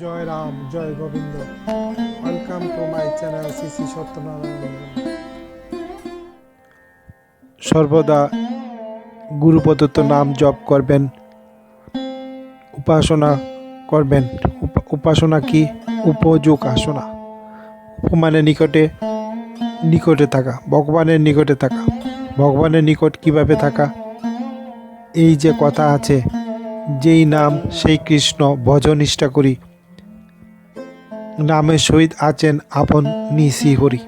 জয় রাম, জয় Govind. Welcome to my channel Shri Shri Satyanarayan. সর্বদা গুরু প্রদত্ত নাম জপ করবেন, উপাসনা করবেন। উপাসনা কি? উপযোগ আসনা। মানে নিকটে নিকটে থাকা, ভগবানের নিকটে থাকা। ভগবানের নিকট কিভাবে থাকা? এই যে কথা আছে, যেই নাম সেই কৃষ্ণ ভজন নিষ্ঠা করি, নামের সহিত আছেন আপন নিশি হরি।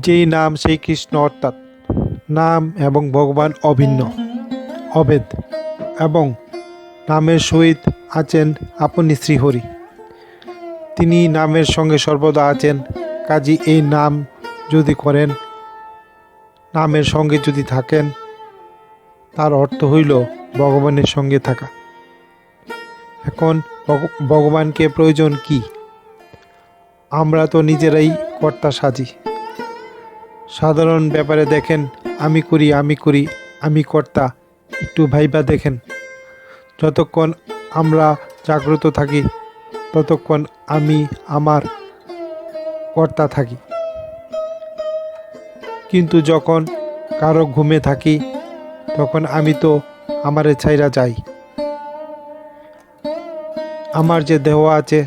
যেই নাম সেই কৃষ্ণ, অর্থাৎ নাম এবং ভগবান অভিন্ন, অভেদ, এবং নামের সহিত আছেন আপনি শ্রীহরি। তিনি নামের সঙ্গে সর্বদা আছেন। কাজী এই নাম যদি করেন, নামের সঙ্গে যদি থাকেন, তার অর্থ হইল ভগবানের সঙ্গে থাকা। এখন ভগবানকে প্রয়োজন কি? আমরা তো নিজেরাই কর্তা সাজি। সাধারণ ব্যাপারে দেখেন, আমি করি আমি করি, আমি কর্তা। একটু ভাইবা দেখেন, যতক্ষণ আমরা জাগ্রত থাকি ততক্ষণ আমি আমার কর্তা থাকি, কিন্তু যখন কারো ঘুমে থাকি তখন আমি তো আমারে ছাইরা যাই। আমার যে দেহ আছে,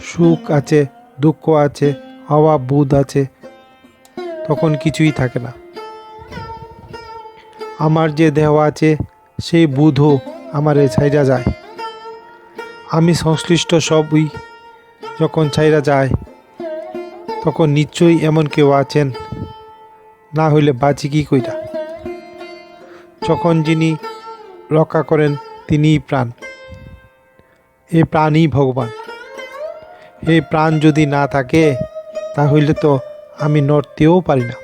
সুখ আছে, দুঃখ আছে, অভাব বোধ আছে, তখন কিছুই থাকে না। আমার যে দেহ আছে সেই বুধও আমারে ছাইরা যায়। আমি সংশ্লিষ্ট সবই যখন ছাইরা যায়, তখন নিশ্চয়ই এমন কেউ আছেন, না হইলে বাঁচি কি কইরা। যখন যিনি রক্ষা করেন তিনিই প্রাণ। এই প্রাণই ভগবান। এই প্রাণ যদি না থাকে, তাহলে তো আমি নড়তেও পারি না,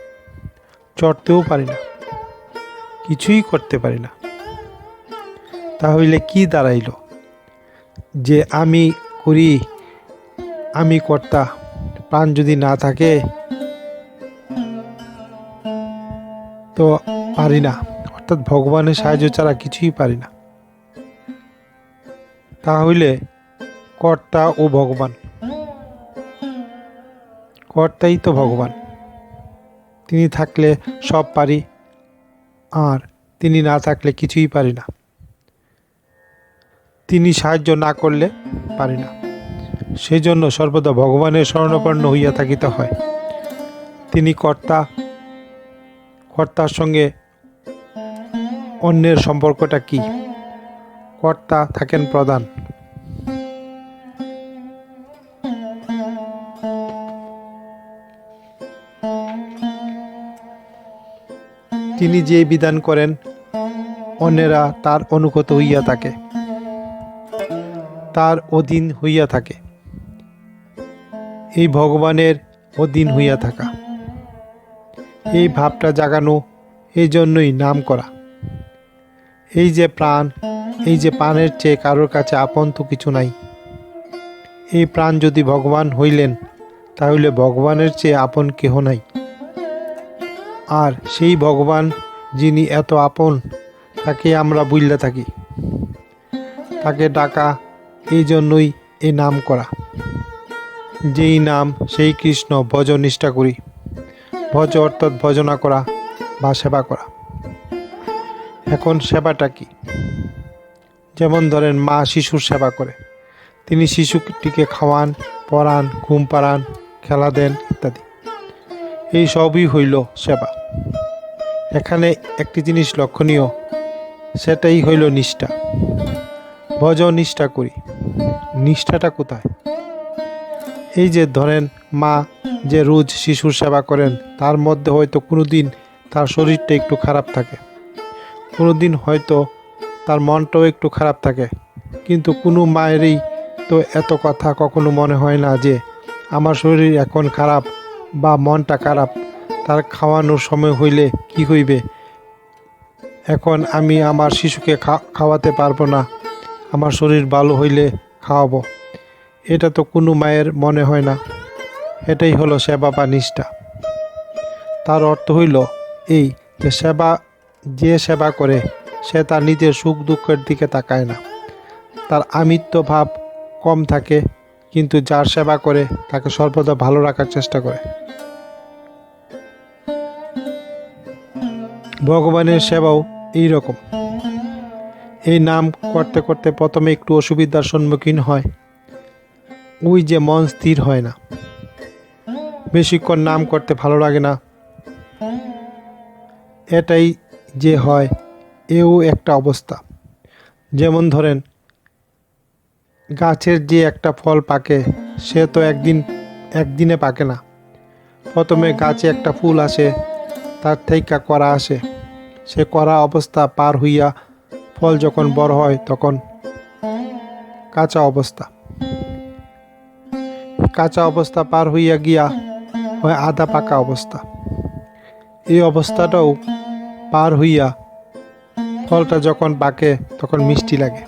চড়তেও পারি না, কিছুই করতে পারি না। তাহলে কি দাঁড়াইল? যে আমি করি, আমি কর্তা, প্রাণ যদি না থাকে তো পারি না, অর্থাৎ ভগবানের সাহায্য ছাড়া কিছুই পারি না। তাহলে কর্তা ও ভগবান, কর্তাই তো ভগবান। তিনি থাকলে সব পারি, আর তিনি না থাকলে কিছুই পারি না। তিনি সাহায্য না করলে পারি না। সেই জন্য সর্বদা ভগবানের শরণাপন্ন হইয়া থাকিতে হয়। তিনি কর্তা, কর্তার সঙ্গে অন্যের সম্পর্কটা কি? কর্তা থাকেন প্রধান। তিনি যে বিধান করেন, অন্যেরা তার অনুগত হইয়া থাকে, তার অধীন হইয়া থাকে। এই ভগবানের অধীন হইয়া থাকা, এই ভাবটা জাগানো, এই জন্যই নাম করা। এই যে প্রাণ, এই যে প্রাণের চেয়ে কারোর কাছে আপন তো কিছু নাই। এই প্রাণ যদি ভগবান হইলেন, তাহলে ভগবানের চেয়ে আপন কেহ নাই। আর সেই ভগবান যিনি এত আপন, তাকে আমরা বুঝলে থাকি, তাকে ডাকা, এই জন্যই এই নাম করা। যেই নাম সেই কৃষ্ণ ভজন নিষ্ঠা করি। ভজ অর্থাৎ ভজনা করা বা সেবা করা। এখন সেবাটা কি? যেমন ধরেন, মা শিশুর সেবা করে। তিনি শিশুটিকে খাওয়ান, পড়ান, ঘুম পাড়ান, খেলা দেন ইত্যাদি। এই সবই হইল সেবা। এখানে একটি জিনিস লক্ষণীয়, সেটাই হইল নিষ্ঠা। ভজ নিষ্ঠা করি, নিষ্ঠাটা কোথায়? এই যে ধরেন, মা যে রোজ শিশুর সেবা করেন, তার মধ্যে হয়তো কোনো দিন তার শরীরটা একটু খারাপ থাকে, কোনো দিন হয়তো তার মনটাও একটু খারাপ থাকে, কিন্তু কোনো মায়েরই তো এত কথা কখনো মনে হয় না যে আমার শরীর এখন খারাপ বা মনটা খারাপ, তার খাওয়ানোর সময় হইলে কি হইবে, এখন আমি আমার শিশুকে খাওয়াতে পারবো না, আমার শরীর ভালো হইলে খাওয়াবো। এটা তো কোনো মায়ের মনে হয় না। এটাই হলো সেবা বা নিষ্ঠা। তার অর্থ হইল এই যে সেবা, যে সেবা করে সে তার নিজের সুখ দুঃখের দিকে তাকায় না, তার আমিত্ব ভাব কম থাকে, কিন্তু যার সেবা করে তাকে সর্বদা ভালো রাখার চেষ্টা করে। ভগবানের সেবাও এই রকম। এই নাম করতে করতে প্রথমে একটু অসুবিধার সম্মুখীন হয়, ওই যে মন স্থির হয় না, বেশিক্ষণ নাম করতে ভালো লাগে না, এটাই যে হয় এও একটা অবস্থা। যেমন ধরেন, গাছের যে একটা ফল পাকে সে তো একদিনে পাকে না। প্রথমে গাছে একটা ফুল আসে, তার থেকে করা আসে, সে করা অবস্থা পার হইয়া ফল যখন বড় হয় তখন কাঁচা অবস্থা, কাঁচা অবস্থা পার হইয়া গিয়া হয় আধা পাকা অবস্থা। এই অবস্থাটাও পার হইয়া ফলটা যখন পাকে তখন মিষ্টি লাগে,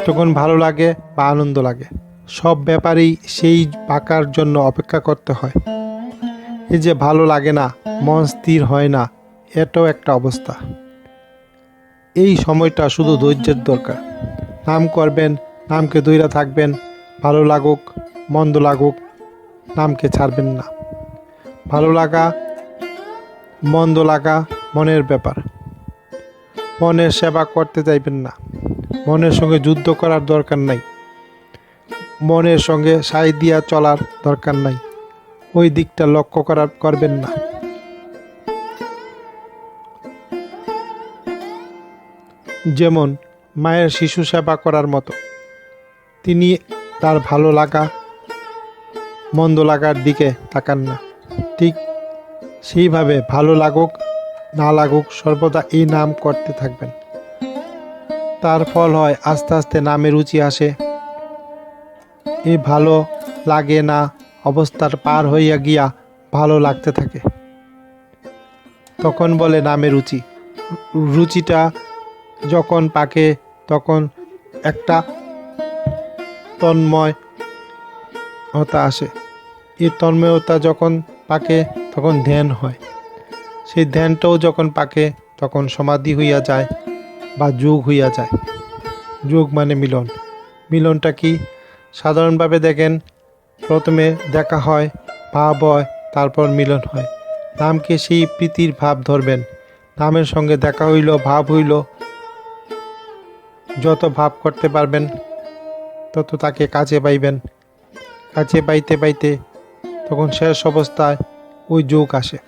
তখন ভালো লাগে বা আনন্দ লাগে। সব ব্যাপারেই সেই পাকার জন্য অপেক্ষা করতে হয়। এই যে ভালো লাগে না, মন স্থির হয় না, এটাও একটা অবস্থা। এই সময়টা শুধু ধৈর্যের দরকার। নাম করবেন, নামকে ধইরা থাকবেন, ভালো লাগুক মন্দ লাগুক, নামকে ছাড়বেন না। ভালো লাগা মন্দ লাগা মনের ব্যাপার। মনের সেবা করতে চাইবেন না, মনের সঙ্গে যুদ্ধ করার দরকার নাই, মনের সঙ্গে সাই দিয়া চলার দরকার নাই, ওই দিকটা লক্ষ্য করবেন না। যেমন মায়ের শিশু সেবা করার মতো, তিনি তার ভালো লাগা মন্দ লাগার দিকে তাকান না। ঠিক সেইভাবে ভালো লাগুক না লাগুক সর্বদা এই নাম করতে থাকবেন। তার ফল হয় আস্তে আস্তে নামে রুচি আসে। এই ভালো লাগে না অবস্থার পার হইয়া গিয়া ভালো লাগতে থাকে, তখন বলে নামে রুচি। রুচিটা যখন পাকে তখন একটা তন্ময়তা আসে। এই তন্ময়তা যখন পাকে তখন ধ্যান হয়। সেই ধ্যানটাও যখন পাকে তখন সমাধি হইয়া যায় বা যোগ হইয়া যায়। যোগ মানে মিলন। মিলনটা কি? সাধারণভাবে দেখেন, প্রথমে দেখা হয়, ভাব হয়, তারপর মিলন হয়। নামকে সেই প্রীতির ভাব ধরবেন। নামের সঙ্গে দেখা হইল, ভাব হইল, যত ভাব করতে পারবেন তত তাকে কাছে পাইবেন। কাছে পাইতে পাইতে তখন শেষ অবস্থায় ওই যোগ আসে,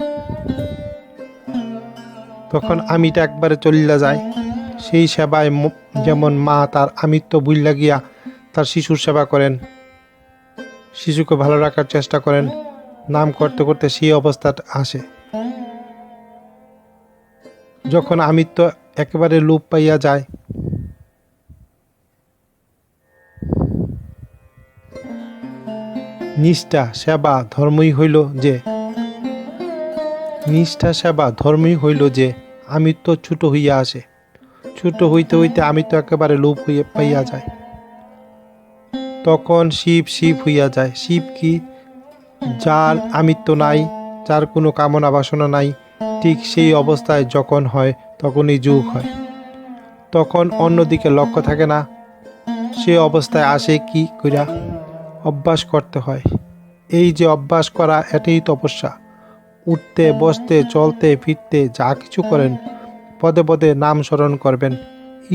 তখন আমিটা একবারে চলিয়া যায়। সেই সেবায় যেমন মা তার আমিত্ব বুইল্লা গিয়া তার শিশুর সেবা করেন, শিশুকে ভালো রাখার চেষ্টা করেন, নাম করতে করতে সেই অবস্থাটা আসে। যখন আমিত্ব একেবারে লোপ পাইয়া যায়, নিষ্ঠা সেবা ধর্মই হইল যে আমিত্ব ছোট হইয়া আসে। ছোট হইতে হইতে আমিত্ব একেবারে লোপ পাইয়া যায়, তখন শিব শিব হইয়া যায়। শিব কি? যার আমিত্ব নাই, যার কোনো কামনা বাসনা নাই, ঠিক সেই অবস্থায় যখন হয় তখনই যোগ হয়। তখন অন্যদিকে লক্ষ্য থাকে না। সে অবস্থায় আসে কি কইরা? অভ্যাস করতে হয়। এই যে অভ্যাস করা, এটাই তপস্যা। উঠতে বসতে চলতে ফিরতে যা কিছু করেন পদে পদে নাম স্মরণ করবেন,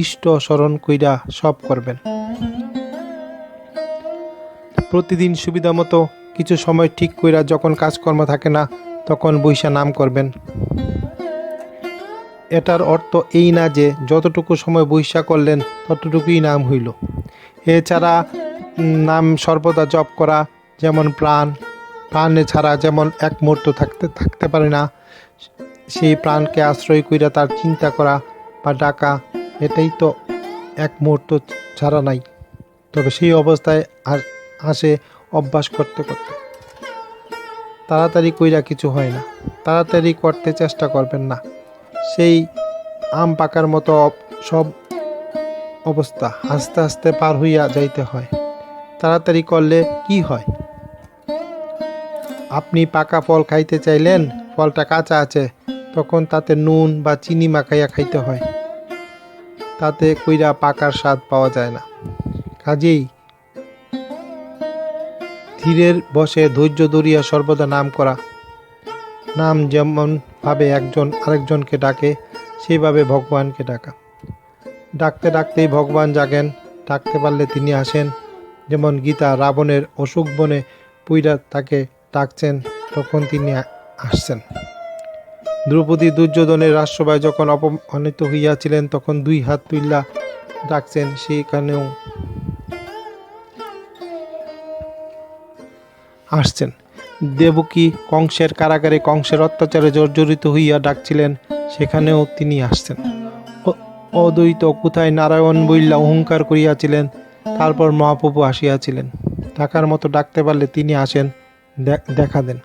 ইষ্ট স্মরণ কইরা সব করবেন। প্রতিদিন সুবিধা মতো কিছু সময় ঠিক কইরা যখন কাজকর্ম থাকে না তখন বৈশা নাম করবেন। এটার অর্থ এই না যে যতটুকু সময় বৈশা করলেন ততটুকুই নাম হইল। এছাড়া নাম সর্বদা জপ করা, যেমন প্রাণে ছাড়া যেমন এক মুহূর্ত থাকতে পারে না, সেই প্রাণকে আশ্রয় কইরা তার চিন্তা করা বা ডাকা, এটাই তো এক মুহূর্ত ছাড়া নাই। তবে সেই অবস্থায় আসে অভ্যাস করতে করতে। তাড়াতাড়ি কইরা কিছু হয় না, তাড়াতাড়ি করতে চেষ্টা করবেন না। সেই আম পাকার মতো সব অবস্থা আস্তে আস্তে পার হইয়া যাইতে হয়। তাড়াতাড়ি করলে কি হয়? আপনি পাকা ফল খাইতে চাইলেন, ফলটা কাঁচা আছে, তখন তাতে নুন বা চিনি মাখাইয়া খাইতে হয়। তাতে কইরা পাকার স্বাদ পাওয়া যায় না। কাজেই ধীরের বসে ধৈর্য ধরিয়া সর্বদা নাম করা। নাম যেমন ভাবে একজন আরেকজনকে ডাকে, সেইভাবে ভগবানকে ডাকা। ডাকতে ডাকতেই ভগবান জাগেন, ডাকতে পারলে তিনি আসেন। যেমন গীতা রাবণের অসুখ বনে পুইরা তাকে ডাকছেন, তখন তিনি আসছেন। দ্রৌপদী দুর্যোধনের রাজসভায় যখন অপমানিত হইয়াছিলেন, তখন 2 হাত তুইলা ডাকছেন, সেখানেও আসছেন। দেবকী কংসের কারাগারে কংসের অত্যাচারে জর্জরিত হইয়া ডাকছিলেন, সেখানেও তিনি আসছেন। অদ্বৈত কোথায় নারায়ণ বইল্লা অহংকার করিয়াছিলেন, তারপর মহাপ্রভু আসিয়াছিলেন। ডাকার মতো ডাকতে পারলে তিনি আসেন, দেখা দেন।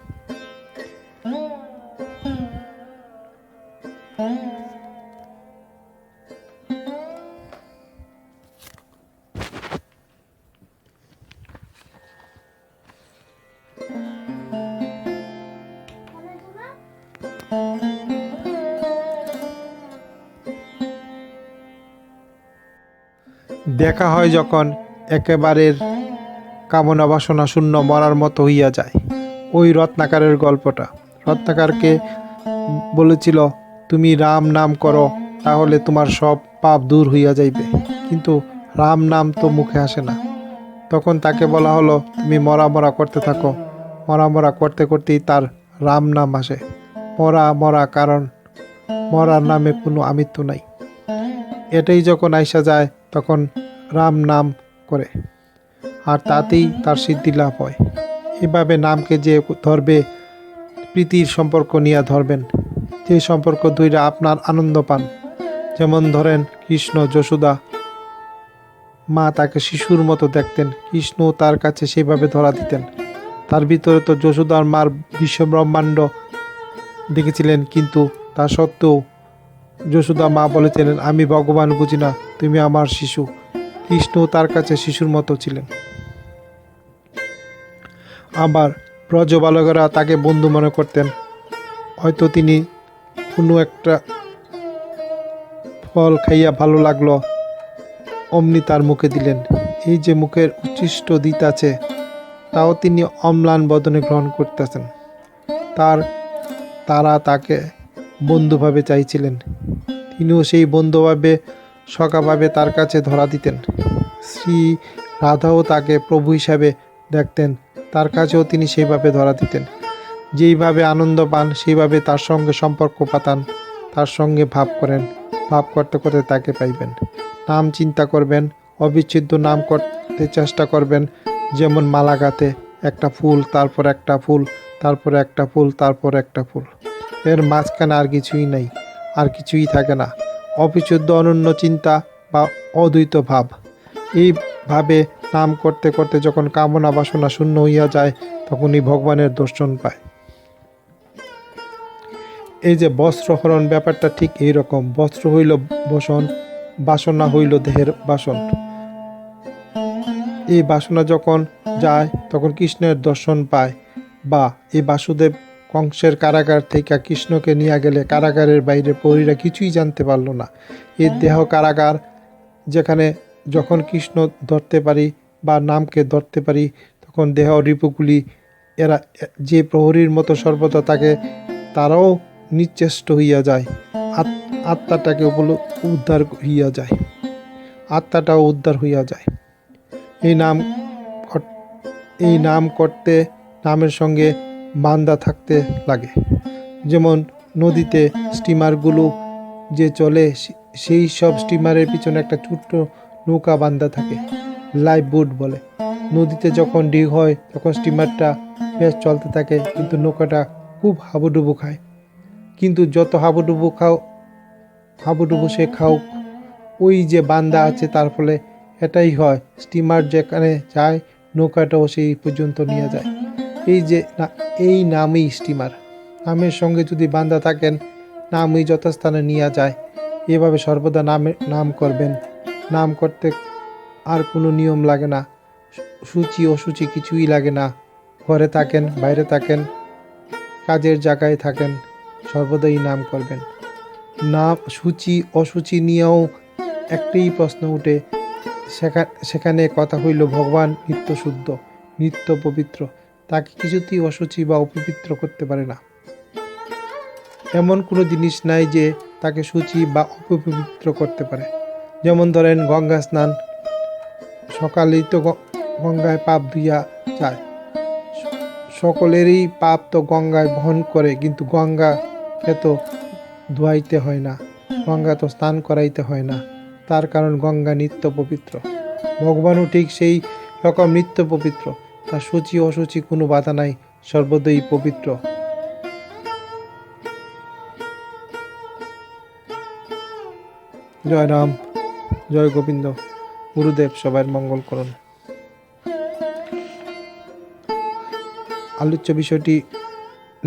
দেখা হয় যখন একেবারে কামনা বাসনা শূন্য মরার মতো হইয়া যায়। ওই রত্নাকারের গল্পটা। রত্নাকারকে বলেছিল, তুমি রাম নাম করো, তাহলে তোমার সব পাপ দূর হইয়া যাইবে। কিন্তু রাম নাম তো মুখে আসে না। তখন তাকে বলা হলো, তুমি মরা মরা করতে থাকো। মরা মরা করতে করতেই তার রাম নাম আসে। মরা মরা, কারণ মরার নামে কোনো আমিত্ব নাই। এটাই যখন আইসা যায়, তখন রাম নাম করে, আর তাতেই তার সিদ্ধি লাভ হয়। এভাবে নামকে যে ধরবে, প্রীতির সম্পর্ক নিয়ে ধরবেন, যে সম্পর্ক ধইরা আপনার আনন্দ পান। যেমন ধরেন কৃষ্ণ যশোদা, মা তাকে শিশুর মতো দেখতেন, কৃষ্ণ তার কাছে সেইভাবে ধরা দিতেন। তার ভিতরে তো যশোদার মার বিশ্ব ব্রহ্মাণ্ড দেখেছিলেন, কিন্তু তা সত্ত্বেও যশোদা মা বলেছিলেন, আমি ভগবান বুঝি না, তুমি আমার শিশু। কৃষ্ণ তার কাছে শিশুর মতো ছিলেন। আবার ব্রজ বালকেরা তাকে বন্ধু মনে করতেন। হয়তো তিনি কোনো একটা ফল খাইয়া ভালো লাগলো, অমনি তার মুখে দিলেন। এই যে মুখের উচ্ছিষ্ট দিত আছে, তাও তিনি অম্লান বদনে গ্রহণ করতেছেন। তারা তাকে বন্ধুভাবে চাইছিলেন, তিনিও সেই বন্ধুভাবে সখাভাবে তার কাছে ধরা দিতেন। শ্রী রাধাও তাকে প্রভু হিসাবে দেখতেন, তার কাছেও তিনি সেইভাবে ধরা দিতেন। যেইভাবে আনন্দ পান, সেইভাবে তার সঙ্গে সম্পর্ক পাতান, তার সঙ্গে ভাব করেন। ভাব করতে করতে তাকে পাইবেন। নাম চিন্তা করবেন, অবিচ্ছেদ্য নাম করতে চেষ্টা করবেন। যেমন মালা গাঁথে, একটা ফুল, তারপর একটা ফুল, তারপর একটা ফুল, তারপর একটা ফুল, এর মাঝখানে আর কিছুই নাই, আর কিছুই থাকে না। অবিচ্ছেদ্য অনন্য চিন্তা বা অদ্বৈত ভাব। এইভাবে নাম করতে করতে যখন কামনা বাসনা শূন্য হইয়া যায়, তখনই ভগবানের দর্শন পায়। এই যে বস্ত্রহরণ ব্যাপারটা ঠিক এই রকম। বস্ত্র হইল বসন, বাসনা হইল দেহের বাসন। এই বাসনা যখন যায়, তখন কৃষ্ণের দর্শন পায়। বা এই বাসুদেব কংসের কারাগার থেকে কৃষ্ণকে নিয়ে গেলে কারাগারের বাইরে প্রহরীরা কিছুই জানতে পারল না। এই দেহ কারাগার, যেখানে যখন কৃষ্ণ ধরতে পারি বা নামকে ধরতে পারি, তখন দেহ রিপুগুলি এরা যে প্রহরীর মতো সর্বদা তাকে, তারাও নিশ্চেষ্ট হইয়া যায়। আত্মাটাকে উদ্ধার হইয়া যায়, আত্মাটাও উদ্ধার হইয়া যায়। এই নাম করতে নামের সঙ্গে বান্দা থাকতে লাগে। যেমন নদীতে স্টিমারগুলো যে চলে, সেই সব স্টিমারের পিছনে একটা ছোট্ট নৌকা বান্দা থাকে, লাইফ বোট বলে। নদীতে যখন ঢেউ হয়, তখন স্টিমারটা বেশ চলতে থাকে, কিন্তু নৌকাটা খুব হাবুডুবু খায়। কিন্তু যত হাবুডুবু সে খাওক, ওই যে বান্দা আছে, তার ফলে এটাই হয়, স্টিমার যেখানে যায়, নৌকাটাও সেই পর্যন্ত নিয়ে যায়। এই নামই স্টিমার। নামের সঙ্গে যদি বান্দা থাকেন, নামই যথাস্থানে নিয়ে যায়। এভাবে সর্বদা নাম করবেন। নাম করতে আর কোনো নিয়ম লাগে না, সূচি অসুচি কিছুই লাগে না। ঘরে থাকেন, বাইরে থাকেন, কাজের জায়গায় থাকেন, সর্বদাই নাম করবেন। নাম সূচি অসুচি নিয়েও একটাই প্রশ্ন উঠে, সেখানে কথা হইল ভগবান নিত্য শুদ্ধ, নিত্য পবিত্র, তাকে কিছুতেই অশুচি বা অপবিত্র করতে পারে না। এমন কোনো জিনিস নাই যে তাকে শুচি বা অপবিত্র করতে পারে। যেমন ধরেন গঙ্গা স্নান, সকালেই তো গঙ্গায় পাপ ধুইয়া যায়, সকলেরই পাপ তো গঙ্গায় বহন করে, কিন্তু গঙ্গাকে তো ধোয়াইতে হয় না, গঙ্গা তো স্নান করাইতে হয় না, তার কারণ গঙ্গা নিত্য পবিত্র। ভগবানও ঠিক সেই রকম নিত্য পবিত্র, তার শুচি অশুচি কোনো বাধা নাই, সর্বদাই পবিত্র। জয় রাম, জয় গোবিন্দ, গুরুদেব সবার মঙ্গল করুন। আলোচ্য বিষয়টি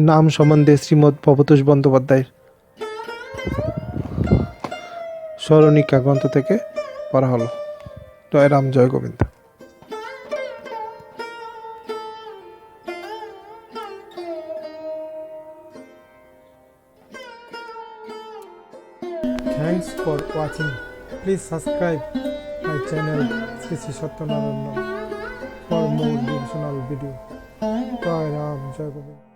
নাম সম্বন্ধে শ্রীমৎ ভবতোষ বন্দ্যোপাধ্যায়ের স্মরণিকা গ্রন্থ থেকে পড়া হলো। জয় রাম, জয় Govinda. Thanks for watching. Please subscribe my channel Sri Sri Satyanarayana for more devotional video. Jai Ram, Jai Govind.